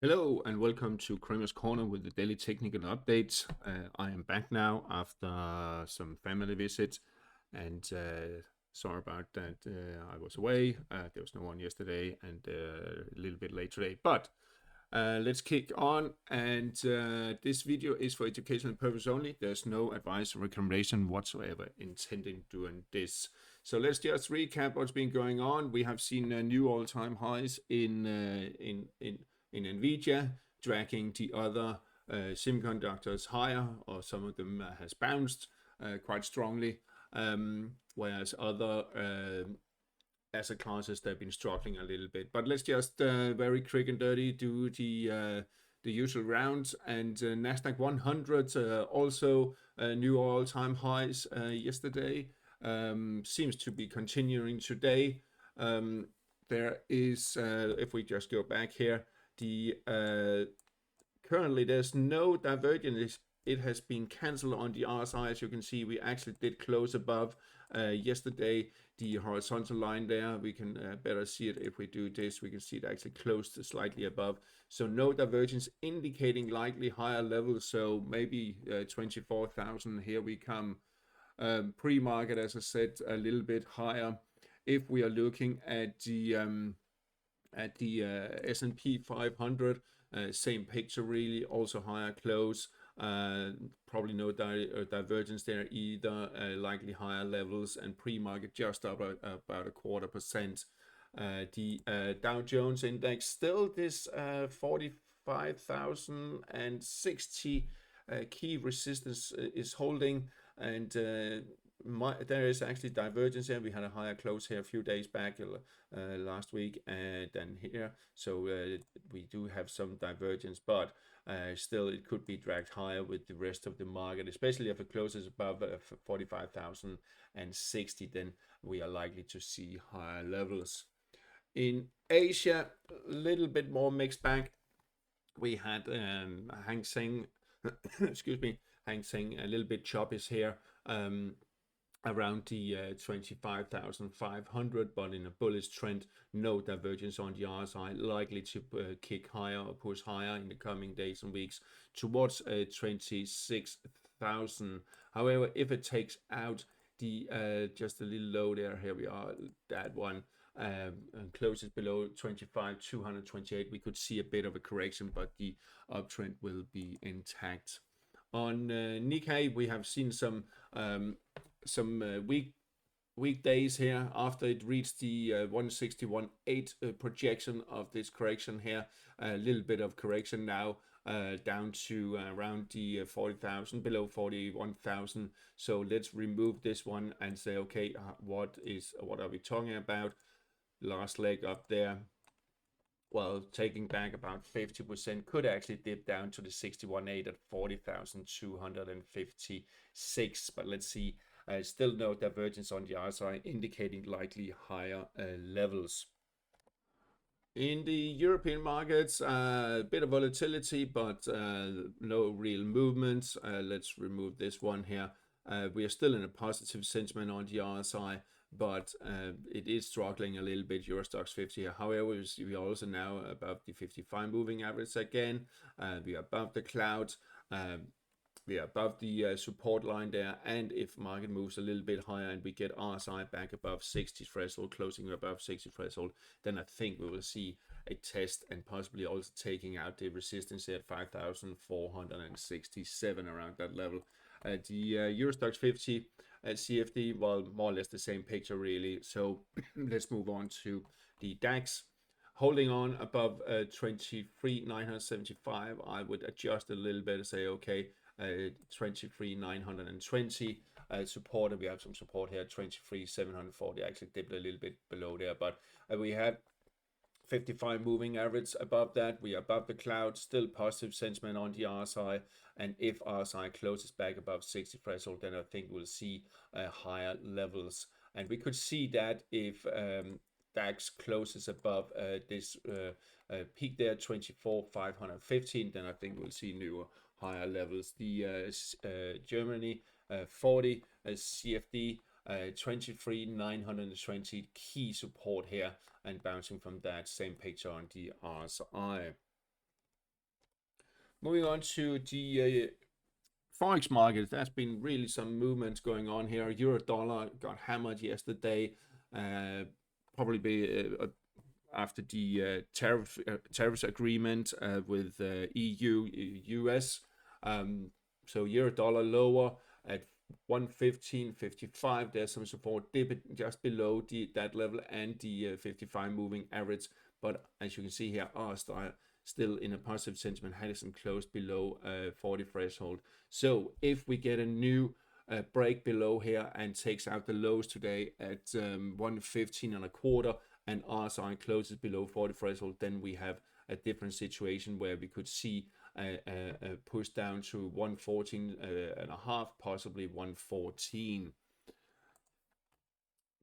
Hello and welcome to Kramer's Corner with the daily technical updates. I am back now after some family visits and sorry about that. I was away. There was no one yesterday and a little bit late today, but let's kick on. And this video is for educational purpose only. There's no advice or recommendation whatsoever intending doing this. So let's just recap what's been going on. We have seen new all-time highs in NVIDIA, dragging the other semiconductors higher, or some of them has bounced quite strongly, whereas other asset classes, they've been struggling a little bit. But let's just very quick and dirty do the usual rounds. And Nasdaq 100 also new all-time highs yesterday, seems to be continuing today. There is, if we just go back here, currently there's no divergence. It has been cancelled on the RSI. As you can see, we actually did close above yesterday the horizontal line there. We can better see it if we do this. We can see it actually closed slightly above, so no divergence, indicating likely higher levels. So maybe 24,000. Here we come. Pre-market, as I said, a little bit higher. If we are looking at the S&P 500, same picture really, also higher close. Probably no divergence there either, likely higher levels, and pre-market just up about 0.25%. The Dow Jones index still this 45,060 key resistance is holding, and there is actually divergence here. We had a higher close here a few days back last week than here, so we do have some divergence, but still it could be dragged higher with the rest of the market, especially if it closes above 45,060. Then we are likely to see higher levels. In Asia, a little bit more mixed bag. We had Hang Seng excuse me, Hang Seng a little bit choppy here, around the 25,500, but in a bullish trend. No divergence on the RSI, likely to kick higher or push higher in the coming days and weeks towards 26,000. However, if it takes out the just a little low there, here we are, that one, and closes below 25,228, we could see a bit of a correction, but the uptrend will be intact. On Nikkei, we have seen some weekdays here after it reached the 161.8 projection of this correction here. A little bit of correction now, down to around the 40,000, below 41,000. So let's remove this one and say, okay, what are we talking about? Last leg up there, well, taking back about 50%, could actually dip down to the 61.8 at 40,256. But let's see, still no divergence on the RSI, indicating likely higher levels. In the European markets, a bit of volatility, but no real movements. Let's remove this one here. We are still in a positive sentiment on the RSI, but it is struggling a little bit, EuroStoxx50. However, we are also now above the 55 moving average again. We are above the cloud. We are above the support line there, and if market moves a little bit higher and we get RSI back above 60 threshold, closing above 60 threshold, then I think we will see a test and possibly also taking out the resistance at 5,467, around that level. The EuroStoxx50 CFD, well, more or less the same picture really. So let's move on to the DAX. Holding on above 23,975. I would adjust a little bit and say, okay, 23,920 support, and we have some support here, 23,740. Actually dipped a little bit below there, but we have 55 moving average above that. We are above the cloud, still positive sentiment on the RSI, and if RSI closes back above 60 threshold, then I think we'll see higher levels. And we could see that if DAX closes above this peak there, 24,515, then I think we'll see new higher levels. The Germany 40 CFD 23,920 key support here, and bouncing from that, same picture on the RSI. Moving on to the Forex market, there's been really some movements going on here. Euro dollar got hammered yesterday, probably after the tariffs agreement with EU, US. So euro dollar lower at 115.55. There's some support dip just below that level and the 55 moving average. But as you can see here, RSI still in a positive sentiment, hasn't closed below 40 threshold. So if we get a new break below here and takes out the lows today at 115.25 and RSI closes below 40 threshold, then we have a different situation where we could see a push down to 114.5, possibly 114.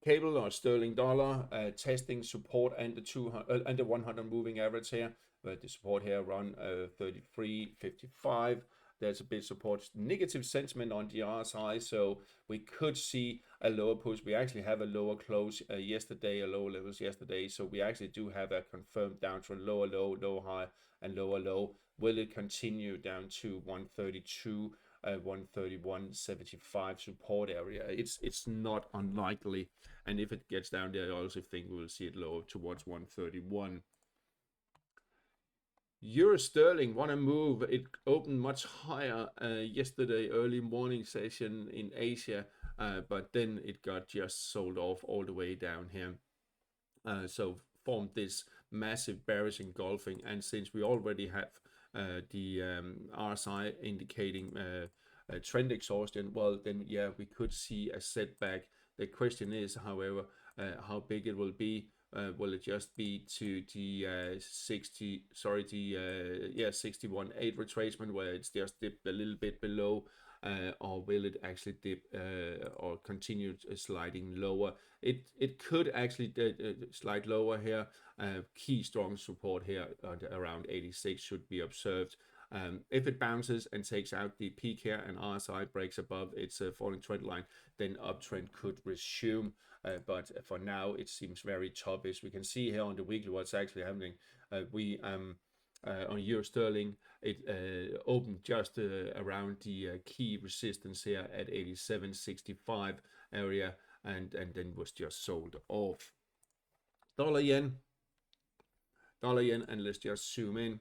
Cable or sterling dollar testing support and the 100 moving average here, but the support here around 33.55. There's a bit support, negative sentiment on the RSI, so we could see a lower push. We actually have a lower close yesterday, a lower levels yesterday, so we actually do have a confirmed downtrend, lower low, lower high, and lower low. Will it continue down to 132, 131.75 support area? It's not unlikely, and if it gets down there, I also think we will see it lower towards 131. Euro sterling want to move. It opened much higher yesterday, early morning session in Asia, but then it got just sold off all the way down here. So formed this massive bearish engulfing, and since we already have the RSI indicating trend exhaustion, well then yeah, we could see a setback. The question is, however, how big it will be. Will it just be to the 61.8 retracement where it's just dipped a little bit below, or will it actually dip or continue sliding lower? It could actually slide lower here. Key strong support here around 86 should be observed. If it bounces and takes out the peak here and RSI breaks above its falling trend line, then uptrend could resume. But for now, it seems very toughish. We can see here on the weekly what's actually happening. On euro sterling, it opened just around the key resistance here at 87.65 area, and then was just sold off. Dollar yen, and let's just zoom in.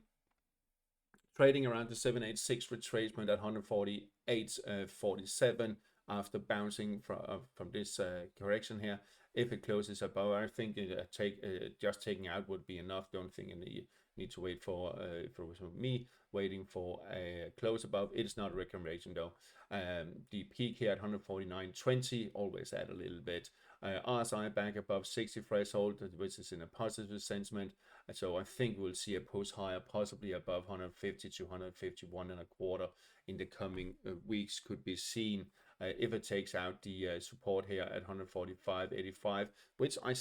Trading around the 786 retracement at 148.47 after bouncing from this correction here. If it closes above, I think just taking out would be enough. Don't think you need to wait for me waiting for a close above. It is not a recommendation though. The peak here at 149.20, always add a little bit. RSI back above 60 threshold, which is in a positive sentiment. So I think we'll see a push higher, possibly above 150 to 151.25 in the coming weeks could be seen. If it takes out the support here at 145.85, which I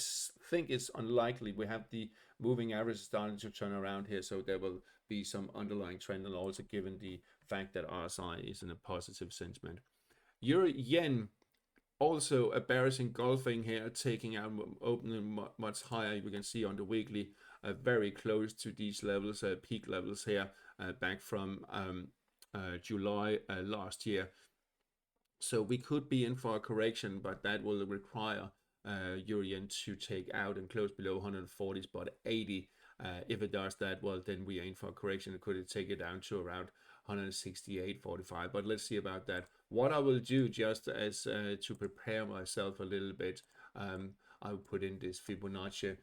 think is unlikely. We have the moving average starting to turn around here, so there will be some underlying trend, and also given the fact that RSI is in a positive sentiment. Euro yen, also a bearish engulfing here, taking out, opening much higher. You can see on the weekly, very close to these levels, peak levels here, back from July last year. So we could be in for a correction, but that will require euro yen to take out and close below 140 spot 80. If it does that, well, then we aim for a correction. Could it take it down to around 168.45? But let's see about that. What I will do, just as to prepare myself a little bit, I will put in this Fibonacci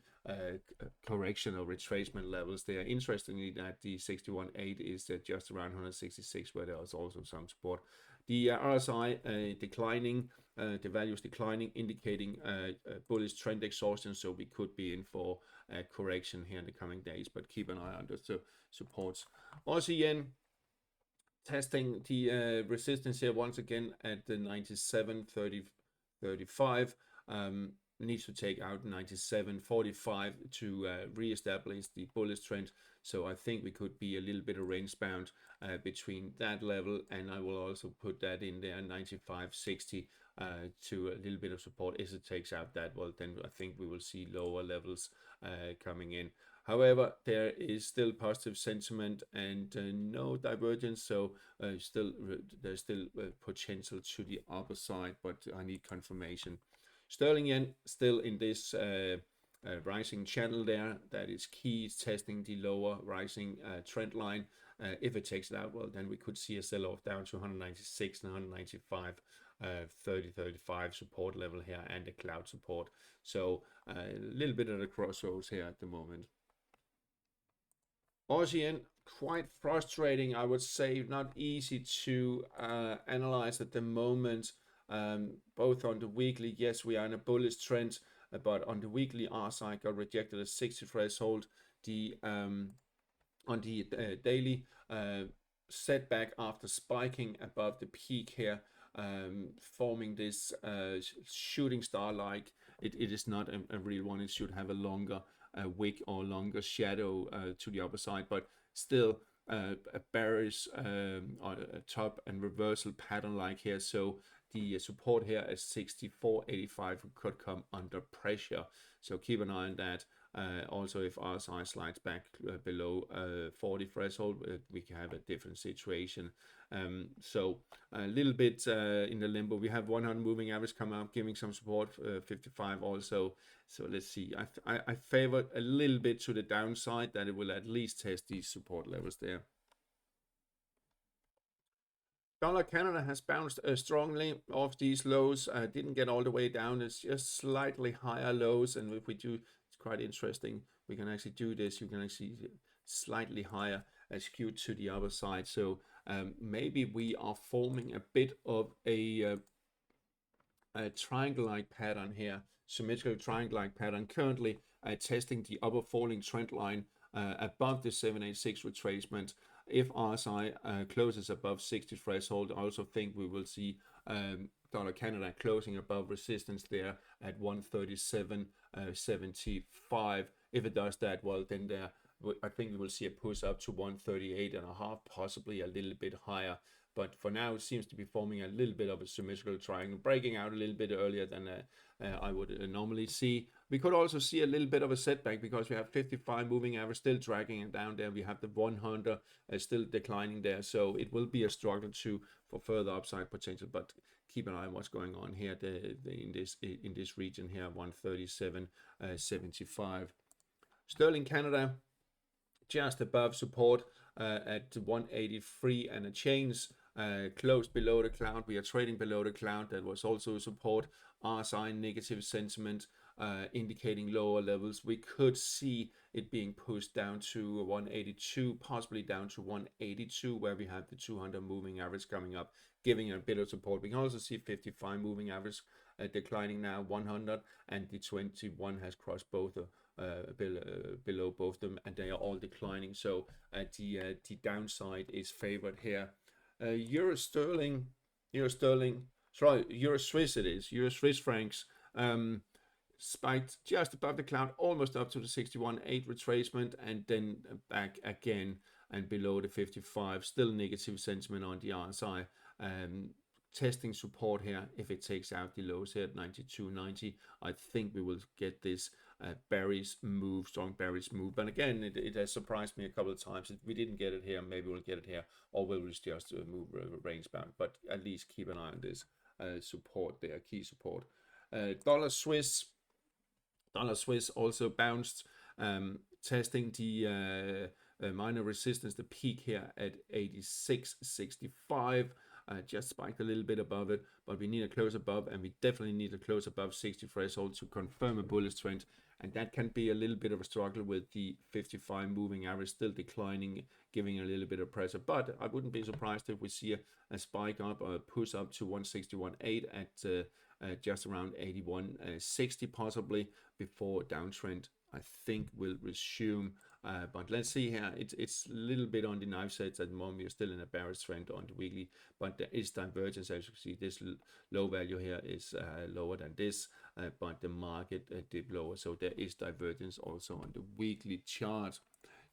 correction or retracement levels there. Interestingly, that the 61.8 is just around 166, where there is also some support. The RSI declining, the value is declining, indicating bullish trend exhaustion. So we could be in for a correction here in the coming days, but keep an eye on the supports. Aussie yen testing the resistance here once again at the 97.35. Needs to take out 97.45 to re-establish the bullish trend. So I think we could be a little bit of range bound between that level, and I will also put that in there 95.60 to a little bit of support. If it takes out that, well, then I think we will see lower levels coming in. However, there is still positive sentiment and no divergence, so there's still potential to the upper side, but I need confirmation. Sterling yen still in this rising channel there. That is key. It's testing the lower rising trend line. If it takes it out, well, then we could see a sell-off down to 196 and 195. 30-35 support level here and the cloud support. So a little bit of the crossroads here at the moment. Aussie yen, quite frustrating, I would say, not easy to analyze at the moment. Both on the weekly, yes, we are in a bullish trend, but on the weekly RSI got rejected at 60 threshold. The on the daily setback after spiking above the peak here, forming this shooting star like it is not a real one. It should have a longer wick or longer shadow to the upper side, but still a bearish top and reversal pattern like here. So the support here at 64.85 could come under pressure, so keep an eye on that. Also, if RSI slides back below 40 threshold, we can have a different situation. So a little bit in the limbo. We have 100 moving average come up, giving some support, 55 also. So let's see. I favor a little bit to the downside, that it will at least test these support levels there. Dollar Canada has bounced strongly off these lows. Didn't get all the way down. It's just slightly higher lows, and if we do, it's quite interesting. We can actually do this. You can actually slightly higher skewed to the other side. So maybe we are forming a bit of a triangle-like pattern here, symmetrical triangle-like pattern. Currently testing the upper falling trend line above the 786 retracement. If RSI closes above 60 threshold, I also think we will see dollar Canada closing above resistance there at 137.75. If it does that, well, then I think we will see a push up to 138.5, possibly a little bit higher. But for now, it seems to be forming a little bit of a symmetrical triangle, breaking out a little bit earlier than I would normally see. We could also see a little bit of a setback because we have 55 moving average still dragging it down there. We have the 100 still declining there. So it will be a struggle for further upside potential. But keep an eye on what's going on here in this region here, 137.75. Sterling Canada just above support at 183 and a change. Closed below the cloud. We are trading below the cloud. That was also support. RSI negative sentiment indicating lower levels. We could see it being pushed down to 182, possibly down to 182, where we have the 200 moving average coming up, giving a bit of support. We can also see 55 moving average declining now, 100, and the 21 has crossed both below both of them, and they are all declining. So the downside is favored here. Euro Swiss francs spiked just above the cloud, almost up to the 61.8 retracement, and then back again and below the 55. Still negative sentiment on the RSI. Testing support here. If it takes out the lows here at 92.90, I think we will get this bearish move, strong bearish move. But again, it has surprised me a couple of times. If we didn't get it here, maybe we'll get it here, or we'll just move range bound. But at least keep an eye on this support there, key support. Dollar Swiss also bounced, testing the minor resistance, the peak here at 86.65. Just spiked a little bit above it, but we need a close above, and we definitely need a close above 60 threshold to confirm a bullish trend, and that can be a little bit of a struggle with the 55 moving average still declining, giving a little bit of pressure. But I wouldn't be surprised if we see a spike up or a push up to 161.8 at just around 81.60 possibly, before downtrend I think will resume. But let's see here. It's a little bit on the knife sets at the moment. We're still in a bearish trend on the weekly, but there is divergence. As you see, this low value here is lower than this, but the market dipped lower, so there is divergence also on the weekly chart.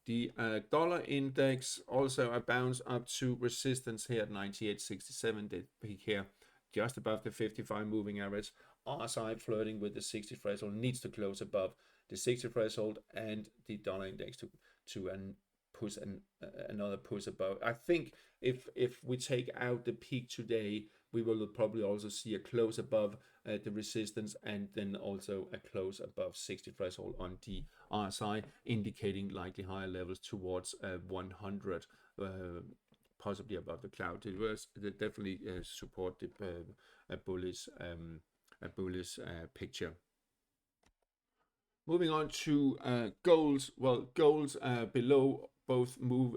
The dollar index also a bounce up to resistance here at 98.67. The peak here just above the 55 moving average. RSI flirting with the 60 threshold, needs to close above the 60 threshold and the dollar index to push another push above. I think if we take out the peak today, we will probably also see a close above the resistance, and then also a close above 60 threshold on the RSI, indicating likely higher levels towards 100, possibly above the cloud. It was definitely support a bullish picture. Moving on to goals. Well, goals below both move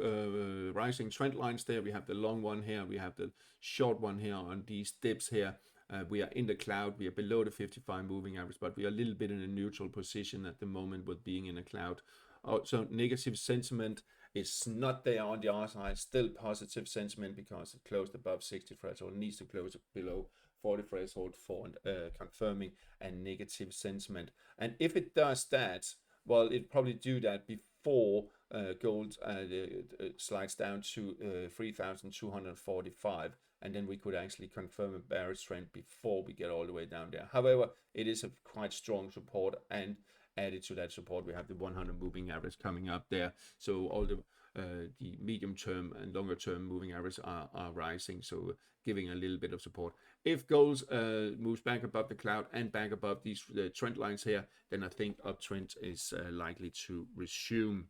rising trend lines there. We have the long one here, we have the short one here on these dips here. We are in the cloud, we are below the 55 moving average, but we are a little bit in a neutral position at the moment with being in a cloud. So negative sentiment is not there on the RSI, still positive sentiment because it closed above 60 threshold, needs to close below 40 threshold for confirming a negative sentiment. And if it does that, well, it probably do that before gold slides down to 3,245, and then we could actually confirm a bearish trend before we get all the way down there. However, it is a quite strong support, and added to that support, we have the 100 moving average coming up there. So all the medium term and longer term moving averages are rising, so giving a little bit of support. If gold moves back above the cloud and back above these trend lines here, then I think uptrend is likely to resume.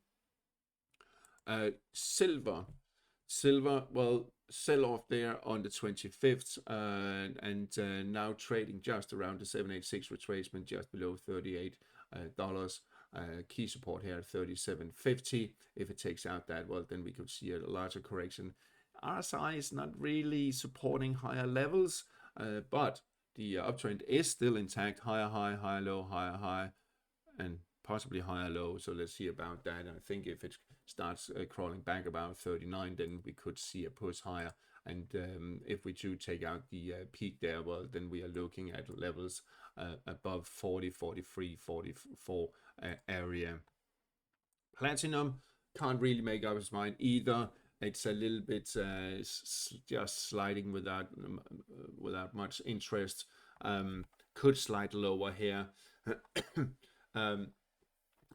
Silver, well, sell off there on the 25th, and now trading just around the 786 retracement, just below $38. Key support here at 37.50. If it takes out that, well, then we could see a larger correction. RSI is not really supporting higher levels, but the uptrend is still intact. Higher high, higher low, higher high, and possibly higher low. So let's see about that. I think if it starts crawling back about 39, then we could see a push higher. And if we do take out the peak there, well, then we are looking at levels above 40, 43, 44 area. Platinum can't really make up its mind either. It's a little bit just sliding without much interest. Could slide lower here.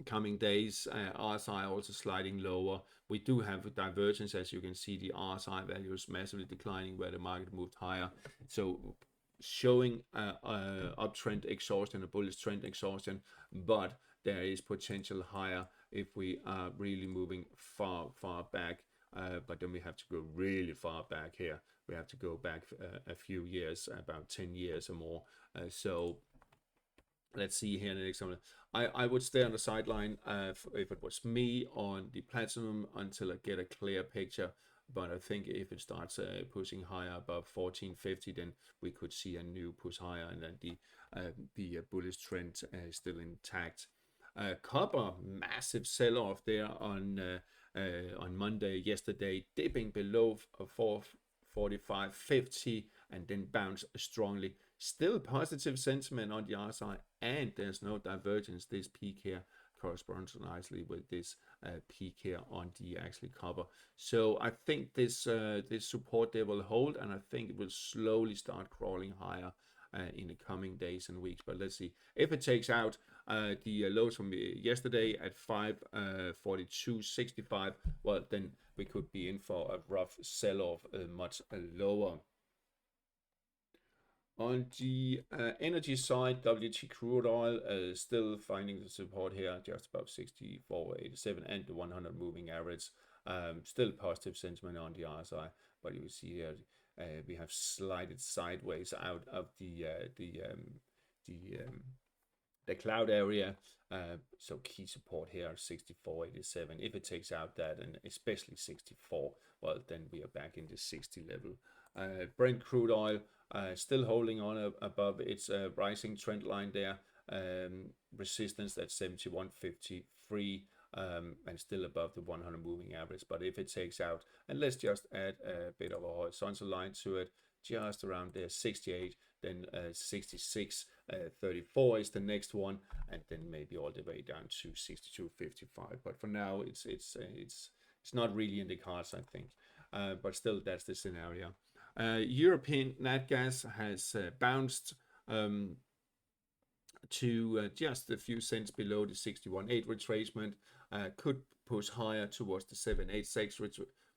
Coming days, RSI also sliding lower. We do have a divergence, as you can see. The RSI value is massively declining where the market moved higher. So showing uptrend exhaustion, a bullish trend exhaustion, but there is potential higher if we are really moving far back. But then we have to go really far back here. We have to go back a few years, about 10 years or more. So let's see here in the next one. I would stay on the sideline if it was me on the platinum until I get a clear picture. But I think if it starts pushing higher above 1450, then we could see a new push higher, and then the bullish trend is still intact. Copper, massive sell-off there on Monday, yesterday, dipping below 445.50 and then bounce strongly. Still positive sentiment on the RSI, and there's no divergence. This peak here corresponds nicely with this peak here on the actually copper. So I think this this support there will hold, and I think it will slowly start crawling higher in the coming days and weeks. But let's see if it takes out the lows from yesterday at 542.65. Well, then we could be in for a rough sell-off much lower. On the energy side, WTI crude oil still finding the support here just above 64.87 and the 100 moving average. Still positive sentiment on the RSI, but you will see here we have slided sideways out of the cloud area. So key support here 64.87. If it takes out that, and especially 64, well, then we are back in the 60 level. Brent crude oil still holding on above its rising trend line there. Resistance at 71.53 and still above the 100 moving average. But if it takes out, and let's just add a bit of a horizontal line to it, just around there 68, then 66.34 is the next one, and then maybe all the way down to 62.55. But for now, it's not really in the cards, I think. But still, that's the scenario. European nat gas has bounced to just a few cents below the 61.8 retracement. Could push higher towards the 786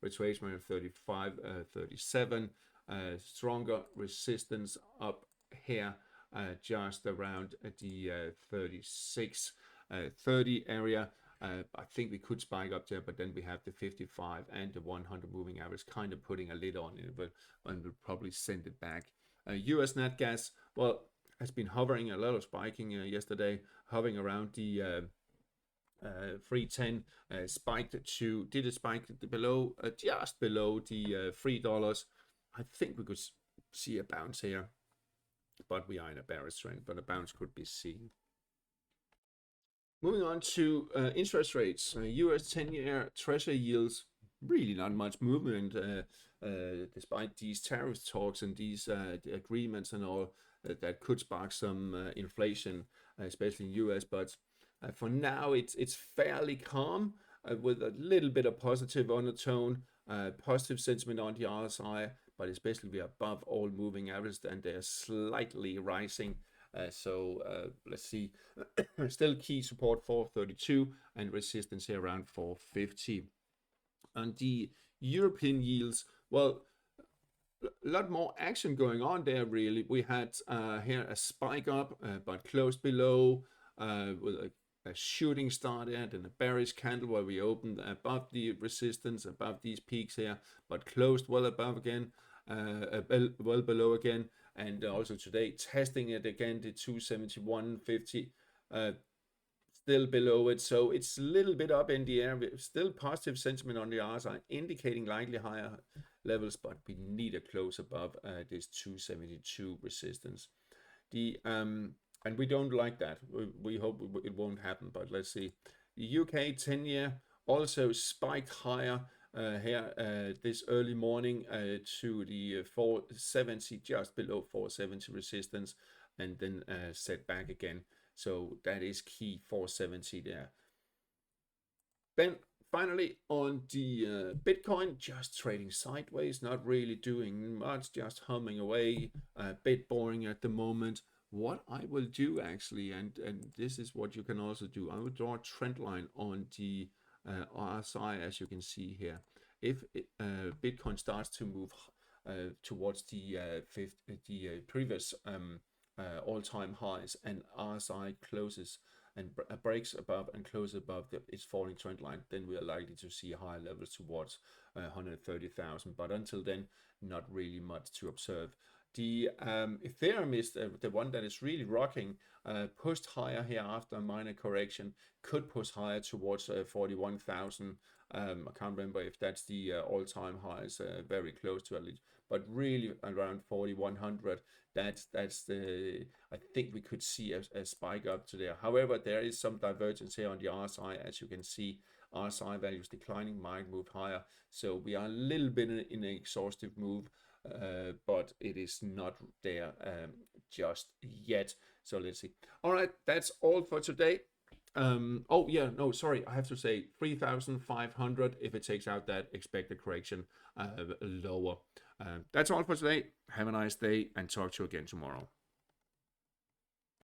retracement of 35.37. Stronger resistance up here, just around the 36.30 area. I think we could spike up there, but then we have the 55 and the 100 moving average kind of putting a lid on it, but we'll probably send it back. US nat gas, well, has been hovering a lot of spiking yesterday, hovering around the 310, spiked to, did it spike below, just below the $3. I think we could see a bounce here, but we are in a bearish trend, but a bounce could be seen. Moving on to interest rates, US 10-year Treasury yields, really not much movement despite these tariff talks and these agreements and all that could spark some inflation, especially in US. But for now, it's fairly calm with a little bit of positive undertone, positive sentiment on the RSI, but especially we are above all moving averages and they're slightly rising. So let's see, still key support 432 and resistance here around 450. And the European yields, well, a lot more action going on there really. We had here a spike up, but closed below with a shooting star there, and a bearish candle where we opened above the resistance, above these peaks here, but closed well above again, well below again. And also today testing it again, the 271.50, still below it. So it's a little bit up in the air. Still positive sentiment on the RSI, indicating likely higher levels, but we need a close above this 272 resistance. The and we don't like that. We hope it won't happen, but let's see. The UK 10-year also spiked higher here this early morning to the 470, just below 470 resistance, and then set back again. So that is key 470 there. Then finally on the Bitcoin, just trading sideways, not really doing much, just humming away, a bit boring at the moment. What I will do actually, and this is what you can also do, I will draw a trend line on the RSI, as you can see here. If Bitcoin starts to move towards the previous all-time highs, and RSI closes and breaks above and closes above its falling trend line, then we are likely to see higher levels towards 130,000. But until then, not really much to observe. The Ethereum is the one that is really rocking, pushed higher here after a minor correction, could push higher towards 41,000. I can't remember if that's the all-time highs, very close to at least, but really around 4,100. That's the, I think we could see a spike up to there. However, there is some divergence here on the RSI, as you can see. RSI values declining, might move higher, so we are a little bit in an exhaustive move. But it is not there just yet. So let's see. All right, that's all for today. Oh yeah, no, sorry, I have to say 3,500 if it takes out that expected correction lower. That's all for today. Have a nice day and talk to you again tomorrow.